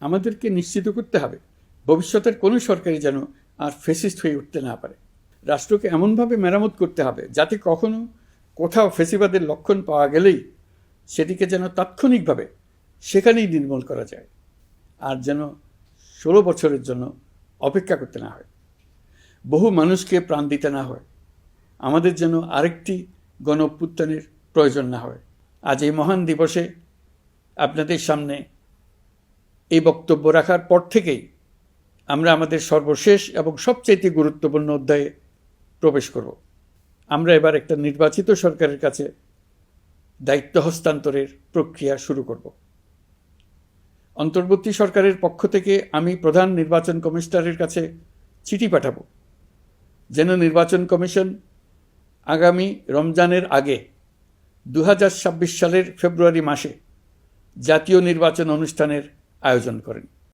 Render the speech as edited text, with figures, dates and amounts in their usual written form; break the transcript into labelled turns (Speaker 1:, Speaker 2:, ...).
Speaker 1: আমাদেরকে নিশ্চিত করতে হবে ভবিষ্যতের কোনো সরকারই যেন আর ফেসিস্ট হয়ে উঠতে না পারে। রাষ্ট্রকে এমনভাবে মেরামত করতে হবে যাতে কখনো কোথাও ফেসিবাদের লক্ষণ পাওয়া গেলেই সেটিকে যেন তাৎক্ষণিকভাবে সেখানেই নির্মূল করা যায়, আর যেন 16 বছরের জন্য অপেক্ষা করতে না হয়, বহু মানুষকে প্রাণ দিতে না হয়, আমাদের যেন আরেকটি গণ অভ্যুত্থানের প্রয়োজন না হয়। আজ এই মহান দিবসে আপনাদের সামনে এই বক্তব্য রাখার পর থেকেই আমরা আমাদের সর্বশেষ এবং সবচেয়ে গুরুত্বপূর্ণ অধ্যায়ে প্রবেশ করব। আমরা এবার একটা নির্বাচিত সরকারের কাছে দায়িত্ব হস্তান্তরের প্রক্রিয়া শুরু করব। অন্তর্বর্তী সরকারের পক্ষ থেকে আমি প্রধান নির্বাচন কমিশনারের কাছে চিঠি পাঠাবো যেন নির্বাচন কমিশন আগামী রমজানের আগে 2026 সালের ফেব্রুয়ারি মাসে জাতীয় নির্বাচন অনুষ্ঠানের আয়োজন করেন।